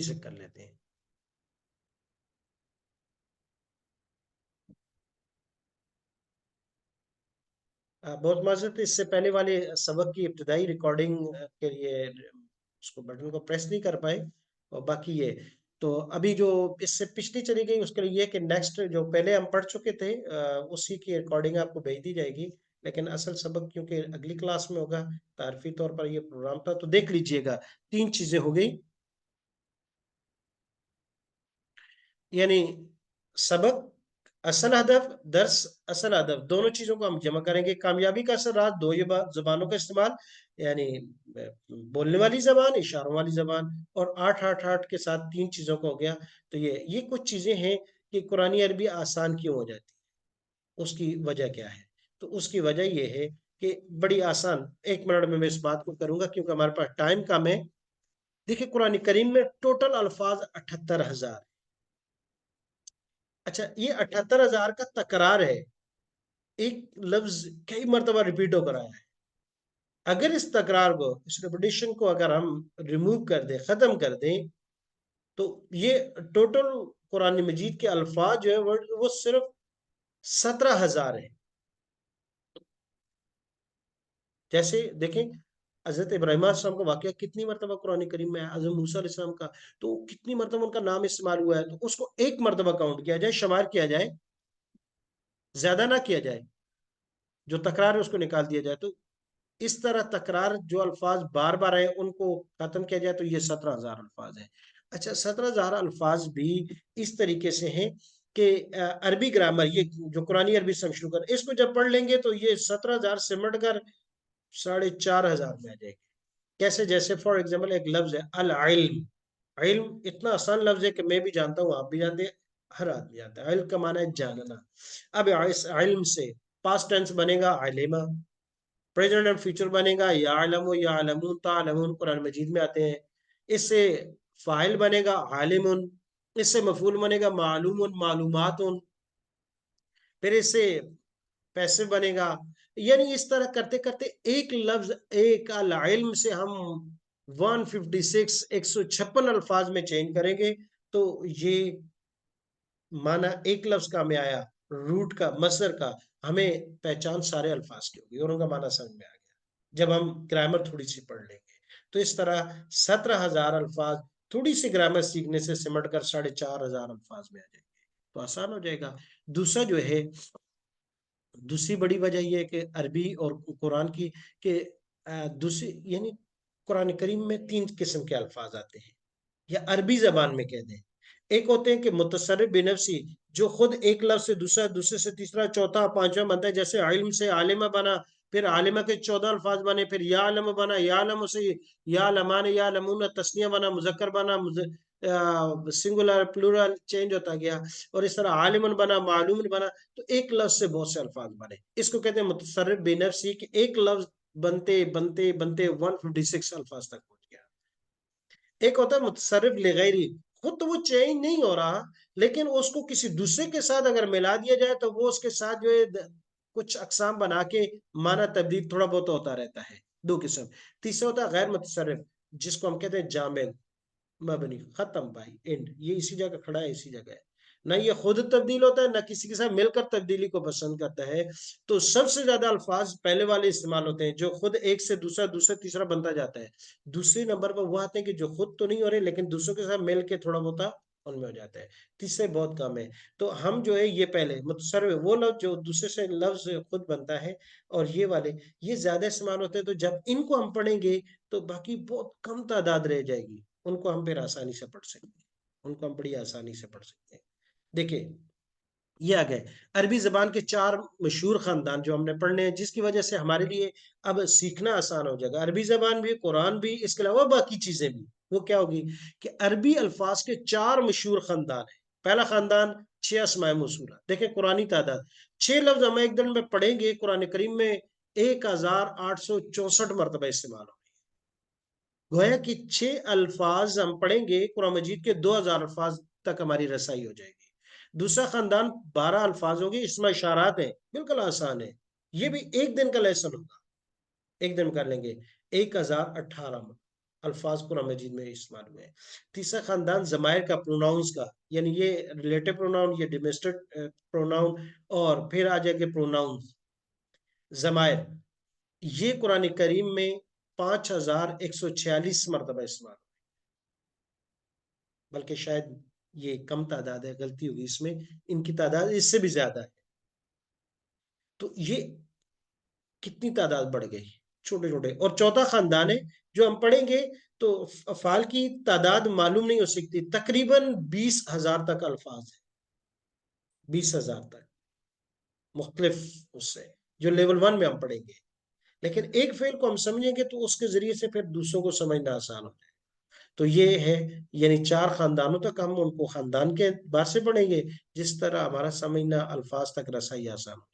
से कर लेते हैं। बहुत माजरत, इससे पहले वाले सबक की इब्तदाई रिकॉर्डिंग के लिए उसको बटन को प्रेस नहीं कर पाए, और बाकी ये तो अभी जो इससे पिछली चली गई उसके लिए ये कि नेक्स्ट जो पहले हम पढ़ चुके थे उसी की रिकॉर्डिंग आपको भेज दी जाएगी। लेकिन असल सबक क्योंकि अगली क्लास में होगा, तारफी तौर पर ये प्रोग्राम था, तो देख लीजिएगा। तीन चीजें हो गई, यानी सबक, असल हदफ, दर्स, असल हदफ, दोनों चीजों को हम जमा करेंगे। कामयाबी का असर रहा दो ये जबानों का इस्तेमाल, यानी बोलने वाली जबान, इशारों वाली जबान, और 8 8 8 के साथ तीन चीजों का हो गया। तो ये कुछ चीजें हैं कि कुरानी अरबी आसान क्यों हो जाती है, उसकी वजह क्या है। तो उसकी वजह यह है कि बड़ी आसान, 1 मिनट में मैं इस बात को करूंगा क्योंकि हमारे पास टाइम कम है। देखिए कुरानी करीम में टोटल अल्फाज 78,000। अच्छा, ये 78,000 का तकरार है, एक लफ्ज कई मरतबा रिपीट होकर आया है। अगर इस तकरार को, इस रिपीटिशन को अगर हम रिमूव कर दें, खत्म कर दें, तो ये टोटल कुरान मजीद के अल्फाज जो है वो सिर्फ 17,000 है। जैसे देखें, हजरत इब्राहिम अलैहिस्सलाम का वाकया कितनी मरतबा कुरान करीम में है, हजरत मूसा अलैहिस्सलाम का, तो कितनी मरतबा उनका नाम इस्तेमाल हुआ है, तो उसको एक मरतबा काउंट किया जाए, शुमार किया जाए, ज्यादा ना किया जाए, जो तकरार है उसको निकाल दिया जाए। तो इस तरह तकरार जो अल्फाज बार बार आए उनको खत्म किया जाए, तो ये 17,000 अल्फाज है। अच्छा, 17,000 अल्फाज भी इस तरीके से हैं कि अरबी ग्रामर, ये जो कुरानी अरबी से हम शुरू कर, इसको जब पढ़ लेंगे तो ये 17,000 सिमट कर 4,500 में आ जाएगी। कैसे? जैसे फॉर एग्जाम्पल एक लफ्ज है अल इल्म। इल्म इतना आसान लफ्ज है कि मैं भी जानता हूँ, आप भी जानते हैं, हर आदमी जानता है। इल्म का माना है जानना। अब इस इल्म से पास्ट टेंस बनेगा इल्मा, प्रेजेंट एंड फ्यूचर बनेगा यालमु यालमून तालमून, कुरान मजीद में आते हैं। इससे फाइल बनेगा आलिमुन, इससे मफूल बनेगा मालूमुन मालूमातुन, फिर इससे पैसिव बनेगा। यानी इस तरह करते करते एक लफ्ज, एक अल इल्म से हम 156 156 अल्फाज में चेंज करेंगे। तो ये माना एक लफ्ज का हमें आया, रूट का, मसदर का, हमें पहचान सारे अल्फाज की होगी और उनका माना समझ में आ गया जब हम ग्रामर थोड़ी सी पढ़ लेंगे। तो इस तरह 17,000 अल्फाज थोड़ी सी ग्रामर सीखने से सिमट कर 4,500 अल्फाज में आ जाएंगे, तो आसान हो जाएगा। दूसरा जो है, दूसरी बड़ी वजह यह है कि अरबी और कुरान की, कि दूसरी यानी कुरान करीम में तीन किस्म के अल्फाज आते हैं, या अरबी जबान में कह दें। एक होते हैं कि मुतसर्रिफ बेनफसी, जो खुद एक लफ्ज से दूसरा, दूसरे से तीसरा, चौथा, पांचवा बनता है। जैसे इल्म से आलिमा बना, फिर आलिमा के 14 अल्फाज बने, फिर या आलम बना, या आलम से या लमान या लमून तस्निया बना, मुजक्कर बना, सिंगुलर प्लूरल चेंज होता गया, और इस तरह आलिमन बना, मालूम बना। तो एक लफ्ज से बहुत से अल्फाज बने, इसको कहते हैं मुतसर्रिफ बेनफसी, कि एक लफ्ज बनते बनते बनते 156 अल्फाज तक पहुंच गया। एक होता है मुतसर्रिफ लिगैरी, खुद तो वो चेंज नहीं हो रहा, लेकिन उसको किसी दूसरे के साथ अगर मिला दिया जाए तो वो उसके साथ जो है कुछ अकसाम बना के माना तब्दील थोड़ा बहुत होता रहता है। दो किस्म। तीसरा होता है गैर मुतसर्रिफ, जिसको हम कहते हैं जामिद, मबनी, खत्म, भाई, एंड, ये इसी जगह खड़ा है, इसी जगह है। ना ये खुद तब्दील होता है, ना किसी के साथ मिलकर तब्दीली को पसंद करता है। तो सबसे ज्यादा अल्फाज पहले वाले इस्तेमाल होते हैं, जो खुद एक से दूसरा, दूसरा तीसरा बनता जाता है। दूसरे नंबर पर वो आते हैं कि जो खुद तो नहीं हो रहे लेकिन दूसरों के साथ मिल के थोड़ा बहुत उनमें हो जाता है। तीसरे बहुत कम है। तो हम जो है ये पहले मुतसर्रिफ, वो लफ्ज जो दूसरे से लफ्ज खुद बनता है, और ये वाले, ये ज्यादा इस्तेमाल होते हैं। तो जब इनको हम पढ़ेंगे तो बाकी बहुत कम तादाद रह जाएगी, उनको हम फिर आसानी से पढ़ सकते हैं, उनको हम बड़ी आसानी से पढ़ सकते हैं। देखिए, ये आ गए अरबी जबान के चार मशहूर खानदान जो हमने पढ़ने हैं, जिसकी वजह से हमारे लिए अब सीखना आसान हो जाएगा। अरबी जबान भी, कुरान भी, इसके अलावा बाकी चीजें भी। वो क्या होगी कि अरबी अल्फाज के चार मशहूर खानदान है। पहला खानदान 6 अस्माए मौसूला। देखें कुरानी तादाद, 6 लफ्ज हम एक दिन में पढ़ेंगे कुरान करीम में 1,864 मरतबा इस्तेमाल हो। गोया कि 6 अल्फाज हम पढ़ेंगे कुरान मजीद के, 2,000 अल्फाज तक हमारी रसाई हो जाएगी। दूसरा खानदान 12 अल्फाज होगी, इसमें इशारात है, बिल्कुल आसान है। ये भी एक दिन का लेसन होगा, एक दिन कर लेंगे। 1,018 अल्फाज कुरान मजीद में इस्तेमाल हुए हैं। तीसरा खानदान जमायर का, प्रोनाउंस का, यानी ये रिलेटिव प्रोनाउन, ये डोमेस्टिक प्रोनाउन, और फिर आ जाएंगे प्रोनाउन जमायर। ये कुरान करीम में 5146 मरतबा इस्तेमाल, बल्कि शायद ये कम तादाद है, गलती होगी इसमें, इनकी तादाद इससे भी ज्यादा है। तो ये कितनी तादाद बढ़ गई, छोटे छोटे। और चौथा खानदान है जो हम पढ़ेंगे तो अफ़ाल की तादाद मालूम नहीं हो सकती, तकरीबन 20,000 तक अल्फाज है, 20,000 तक मुख्तलिफ उससे, जो लेवल 1 में हम पढ़ेंगे। लेकिन एक फेल को हम समझेंगे तो उसके जरिए से फिर दूसरों को समझना आसान हो जाए। तो ये है, यानी 4 खानदानों तक हम उनको खानदान के बार से पढ़ेंगे, जिस तरह हमारा समझना अल्फाज तक रसाई आसान हो।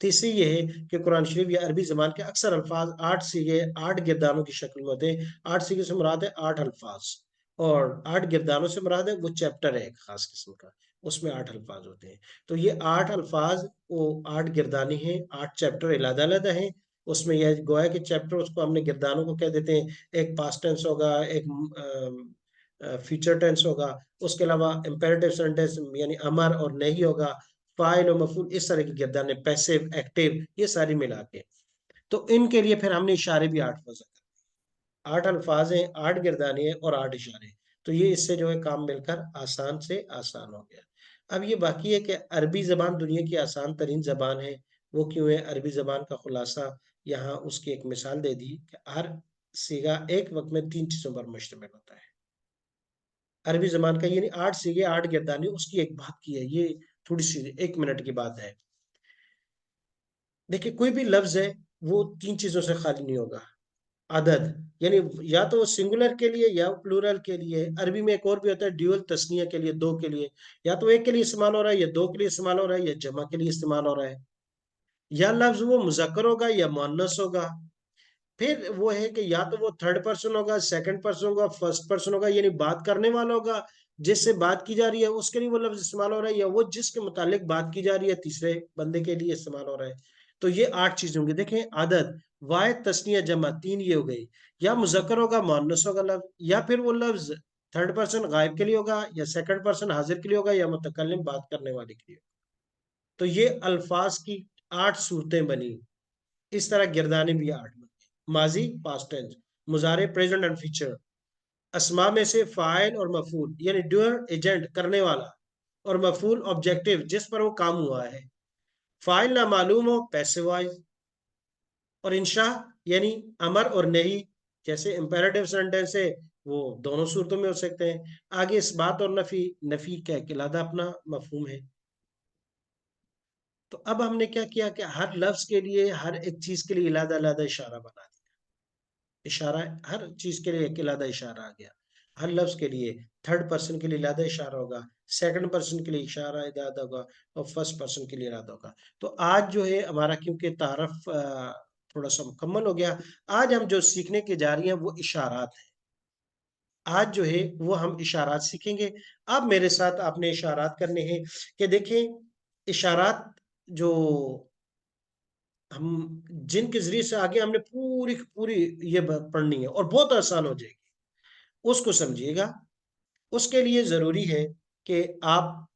तीसरी ये है कि कुरान शरीफ या अरबी जबान के अक्सर अल्फाज 8 सीगे 8 गिरदानों की शक्ल में होते हैं। 8 सीगे से मुराद है 8 अल्फाज, और 8 गिरदानों से मुराद है वो चैप्टर है एक खास किस्म का, उसमें 8 अल्फाज होते हैं। तो ये 8 अल्फाज वो 8 गिरदानी हैं, 8 चैप्टर अलग अलग हैं। उसमें यह गोया के चैप्टर, उसको हमने गिरदानों को कह देते हैं। एक पास्ट टेंस होगा, एक फ्यूचर टेंस होगा, उसके अलावा इम्पेरेटिव सेंटेंस यानी अमर और नहीं होगा, फाइल और मफूल, इस तरह की गिरदाने, पैसिव एक्टिव, ये सारी मिला के। तो इनके लिए फिर हमने इशारे भी 8 वजह कर, 8 अल्फाज हैं, 8 गिरदाने हैं और 8 इशारे। तो ये इससे जो है काम मिलकर आसान से आसान हो गया। अब ये बाकी है कि अरबी जबान दुनिया की आसान तरीन जबान है। वो क्यों है? अरबी जबान का खुलासा यहाँ उसकी एक मिसाल दे दी कि हर सीगा एक वक्त में 3 चीजों पर मुश्तमिल होता है। अरबी जबान का यानी 8 सीगे 8 गिरदानी, उसकी एक बात की है ये, थोड़ी सी 1 मिनट की बात है। देखिए, कोई भी लफ्ज है वो 3 चीजों से खाली नहीं होगा। अदद, यानी या तो वो सिंगुलर के लिए या प्लूरल के लिए। अरबी में एक और भी होता है ड्यूअल, तस्निया के लिए, दो के लिए। या तो एक के लिए इस्तेमाल हो रहा है, या दो के लिए इस्तेमाल हो रहा है, या जमा के लिए इस्तेमाल हो रहा है। या लफ्ज वो मुजक्कर होगा या मुअन्नस होगा। फिर वो है कि या तो वो थर्ड पर्सन होगा, सेकंड पर्सन होगा, फर्स्ट पर्सन होगा, यानी बात करने वाला होगा, जिससे बात की जा रही है उसके लिए वो लफ्ज इस्तेमाल हो रहा है, या वो जिसके मुतालिक बात की जा रही है तीसरे बंदे के लिए इस्तेमाल हो रहा है। तो ये 8 चीजें होंगी। देखें, आदत, वाहिद, तस्निया, जमा, 3 ये हो गई। या मुजक्कर होगा, मुअन्नस होगा लफ्ज, या फिर वो लफ्ज थर्ड पर्सन गायब के लिए होगा, या सेकंड पर्सन हाजिर के लिए होगा, या मुतकल्लिम बात करने वाले के लिए। तो ये अल्फाज की 8 सूरतें बनी। इस तरह गिरदाने भी 8 बनी। माजी, पास्ट टेंस, मुजारे, प्रेजेंट एंड फ्यूचर। अस्मा में से फाइल और मफूल, यानी डूअर एजेंट, करने वाला, और मफूल ऑब्जेक्टिव, जिस पर वो काम हुआ है। फाइल ना मालूम हो, पैसिव वॉइस। और इंशा, यानी अमर और नहीं, जैसे इंपेरेटिव सेंटेंस है वो दोनों सूरतों में हो सकते हैं। आगे इस बात और नफी, नफी का इलादा अपना मफहूम है। तो अब हमने क्या किया कि हर लफ्ज के लिए, हर एक चीज के लिए इलादा इलादा इशारा बना दिया। इशारा, हर चीज के लिए एक इलादा इशारा आ गया। हर लफ्ज के लिए थर्ड पर्सन के लिए इलादा इशारा होगा, सेकंड पर्सन के लिए इशारा इलादा होगा, और फर्स्ट पर्सन के लिए इलादा होगा। तो आज जो है हमारा, क्योंकि तारफ थोड़ा सा मुकम्मल हो गया, आज हम जो सीखने के जा रही हैं वो इशारात हैं। आज जो है वो हम इशारात सीखेंगे। अब मेरे साथ आपने इशारात करने हैं कि देखें, इशारात जो हम, जिनके जरिए से आगे हमने पूरी की पूरी ये पढ़नी है और बहुत आसान हो जाएगी, उसको समझिएगा। उसके लिए जरूरी है कि आप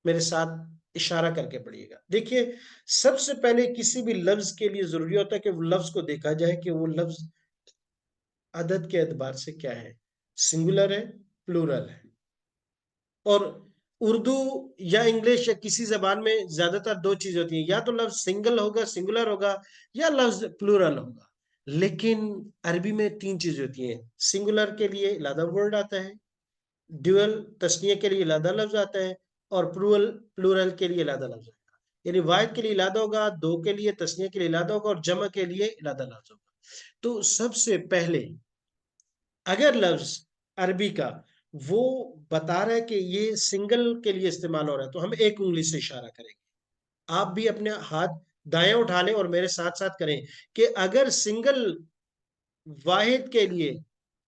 मेरे साथ इशारा करके पढ़िएगा। देखिए, सबसे पहले किसी भी लफ्ज के लिए जरूरी होता है कि वो लफ्ज को देखा जाए कि वो लफ्ज अदद के एतबार से क्या है, सिंगुलर है, प्लूरल है। और उर्दू या इंग्लिश या किसी जबान में ज्यादातर दो चीजें होती हैं, या तो लफ्ज सिंगल होगा, सिंगुलर होगा, या लफ्ज प्लूरल होगा। लेकिन अरबी में 3 चीजें होती हैं। सिंगुलर के लिए अलग वर्ड आता है, ड्यूअल, तस्निया के लिए अलग लफ्ज आता है, और प्लूरल, प्लूरल के लिए अलग लफ्ज आता है। यानी वाहिद के लिए अलग होगा, दो के लिए, तस्निया के लिए अलग होगा, और जमा के लिए अलग लफ्ज होगा। तो सबसे पहले अगर लफ्ज अरबी का वो बता रहा है कि ये सिंगल के लिए इस्तेमाल हो रहा है, तो हम एक उंगली से इशारा करेंगे। आप भी अपने हाथ दाएं उठा लें और मेरे साथ साथ करें कि अगर सिंगल, वाहिद के लिए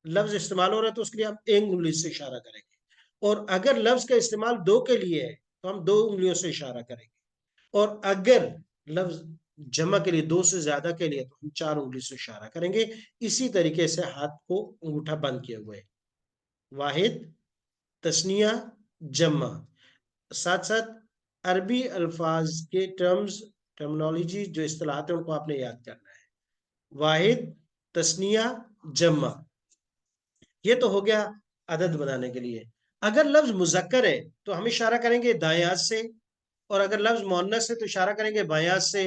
लफ्ज इस्तेमाल हो रहा है तो उसके लिए हम एक उंगली से इशारा करेंगे। और अगर लफ्ज का इस्तेमाल दो के लिए है तो हम दो उंगलियों से इशारा करेंगे। और अगर लफ्ज जमा के लिए, दो से ज्यादा के लिए तो हम 4 उंगली से इशारा करेंगे। इसी तरीके से हाथ को अंगूठा बंद किए हुए, वाहिद, तस्निया, जमा। साथ साथ अरबी अल्फाज के टर्मिनोलॉजी जो इस्तिलाहात है उनको आपने याद करना है। वाहिद, तस्निया, जमा, ये तो हो गया अदद बनाने के लिए। अगर लफ्ज मुजक्कर है तो हम इशारा करेंगे दाएं हाथ से, और अगर लफ्ज मुअन्नस है तो इशारा करेंगे बाएं हाथ से।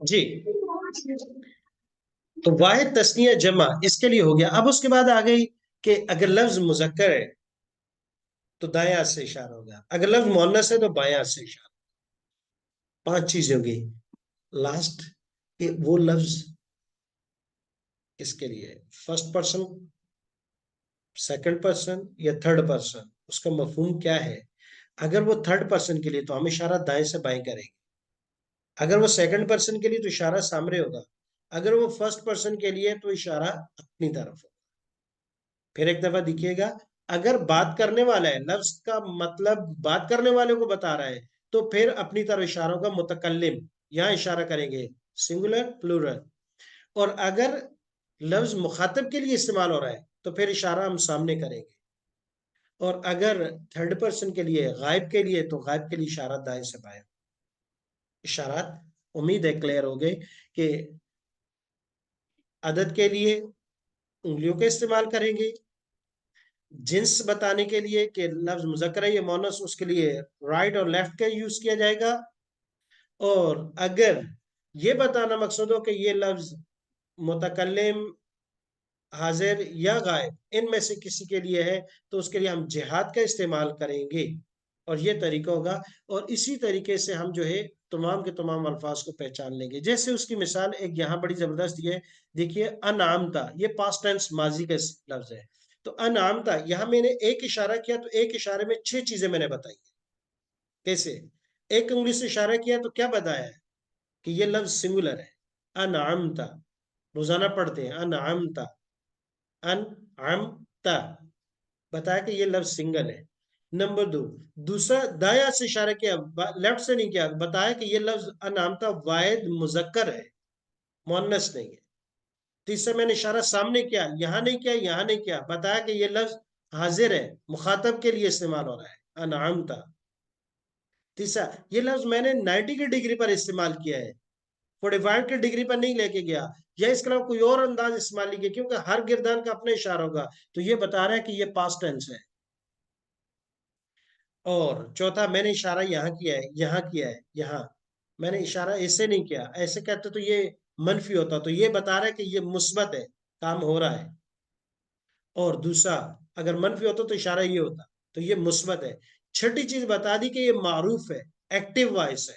जी, तो वाहिद, तस्निया, जमा इसके लिए हो गया। अब उसके बाद आ गई कि अगर लफ्ज मुजक्कर है तो दाएं हाथ से इशारा होगा, अगर लफ्ज मुअन्नस है तो बाएं हाथ से इशारा। 5 चीजें होगी। लास्ट, वो लफ्ज इसके लिए फर्स्ट पर्सन, सेकंड पर्सन या थर्ड पर्सन, उसका मफहूम क्या है। अगर वो थर्ड पर्सन के लिए तो हम इशारा दाएं से बाएं करेंगे, अगर वो सेकंड पर्सन के लिए तो इशारा सामने होगा, अगर वो फर्स्ट पर्सन के लिए तो इशारा अपनी तरफ होगा। फिर एक दफा दिखिएगा, अगर बात करने वाला है, लफ्ज का मतलब बात करने वाले को बता रहा है, तो फिर अपनी तरफ इशारा होगा, मुतकल्लिम, यहां इशारा करेंगे सिंगुलर प्लूरल। और अगर लफ्ज मुखातब के लिए इस्तेमाल हो रहा है तो फिर इशारा हम सामने करेंगे। और अगर थर्ड पर्सन के लिए, गायब के लिए, तो गायब के लिए इशारा दाएं से बाएं। इशारात उम्मीद है क्लियर हो गए कि अदद के लिए उंगलियों का इस्तेमाल करेंगे, जिन्स बताने के लिए कि लफ्ज मुज़क्कर है या मोनस, उसके लिए राइट और लेफ्ट का यूज किया जाएगा। और अगर ये बताना मकसद हो कि ये लफ्ज मुतकल्लिम, हाजिर या गायब इनमें से किसी के लिए है, तो उसके लिए हम जिहाद का इस्तेमाल करेंगे, और ये तरीका होगा। और इसी तरीके से हम जो है तमाम के तमाम अल्फाज को पहचान लेंगे। जैसे उसकी मिसाल एक यहाँ बड़ी जबरदस्त है, देखिए अनामता, ये पास्ट टेंस माजी का लफ्ज है। तो अनामता, यहाँ मैंने एक इशारा किया तो एक इशारे में 6 चीजें मैंने बताई। कैसे? एक उंगली से इशारा किया तो क्या बताया है कि ये लफ्ज सिंगुलर है, अनामता। रोजाना पढ़ते हैं अनामता, अनअमता, बताया कि ये लफ्ज सिंगल है। नंबर 2, दूसरा दाया से इशारा किया, लेफ्ट से नहीं किया, बताया कि ये लफ्ज अनामता वाहिद मुजक्कर है, मुअन्नस नहीं है। तीसरा मैंने इशारा सामने किया, यहां नहीं किया, यहां नहीं किया, बताया कि ये लफ्ज हाजिर है, मुखातब के लिए इस्तेमाल हो रहा है, अनामता। तीसरा, ये लफ्ज मैंने 90 की डिग्री पर इस्तेमाल किया है, 45 की डिग्री पर नहीं लेके गया, या इसके अलावा कोई और अंदाज इस्तेमाल नहीं किया, क्योंकि हर गिरदान का अपना इशारा होगा। तो ये बता रहा है कि ये पास्ट टेंस है। और चौथा, मैंने इशारा यहाँ किया है, यहाँ किया है, यहाँ मैंने इशारा ऐसे नहीं किया, ऐसे कहते तो ये मनफी होता, तो ये बता रहा है कि ये मुस्बत है, काम हो रहा है। और दूसरा, अगर मनफी होता तो इशारा ये होता, तो ये मुस्बत है। छठी चीज बता दी कि ये मारूफ है, एक्टिव वॉइस है,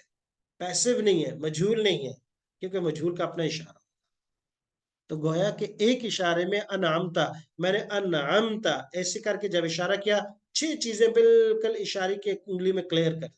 पैसिव नहीं है, मजहूल नहीं है, क्योंकि मजहूल का अपना इशारा। तो गोया कि एक इशारे में अनामता, मैंने अनामता ऐसे करके जब इशारा किया, 6 चीजें बिल्कुल इशारे के उंगली में क्लियर कर।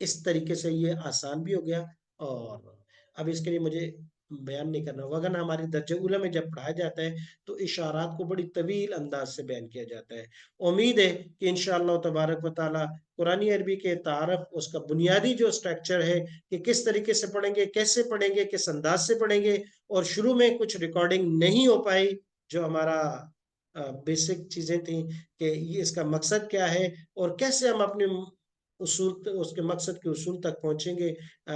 इस तरीके से ये आसान भी हो गया। और अब इसके लिए मुझे बयान नहीं करना, वरना हमारे दर्जे उला में जब पढ़ाया जाता है तो इशारात को बड़ी तवील अंदाज से बयान किया जाता है। उम्मीद है कि इंशाअल्लाह तबारक व ताला कुरानी अरबी के तारफ, उसका बुनियादी जो स्ट्रक्चर है कि किस तरीके से पढ़ेंगे, कैसे पढ़ेंगे, किस अंदाज से पढ़ेंगे, और शुरू में कुछ रिकॉर्डिंग नहीं हो पाई, जो हमारा बेसिक चीजें थी कि ये इसका मकसद क्या है और कैसे हम अपने उसूल, उसके मकसद के उसूल तक पहुंचेंगे।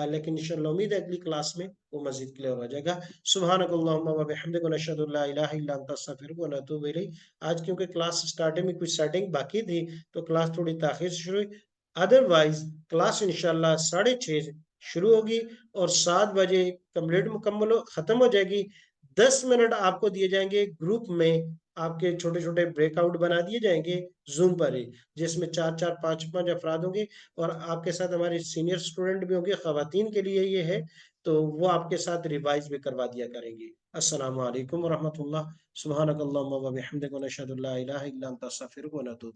लेकिन इंशाअल्लाह उम्मीद है अगली क्लास में वो मजीद क्लियर हो जाएगा। सुब्हानकल्लाहुम्मा व बिहम्दिका नशहदु अल्ला इलाहा इल्ला अंता अस्तगफिरुका व नतूबु इलैक। आज क्योंकि क्लास स्टार्टिंग में कुछ सेटिंग बाकी थी तो क्लास थोड़ी ताखिर से शुरू हुई। अदरवाइज क्लास इंशाअल्लाह 6:30 शुरू होगी और 7 बजे कंप्लीट मुकम्मल खत्म हो जाएगी। 10 मिनट आपको दिए जाएंगे ग्रुप में, आपके छोटे छोटे ब्रेकआउट बना दिए जाएंगे जूम पर ही, जिसमें 4-4 5-5 अफराद होंगे, और आपके साथ हमारे सीनियर स्टूडेंट भी होंगे, खवातीन के लिए ये है, तो वो आपके साथ रिवाइज भी करवा दिया करेंगे। अस्सलाम वालेकुम रहमतुल्लाह। सुब्हानकल्लाहुम्मा व बिहम्दिका नशहदु अल्ला इलाहा इल्ला अंता अस्तगफिरुका व नतूबु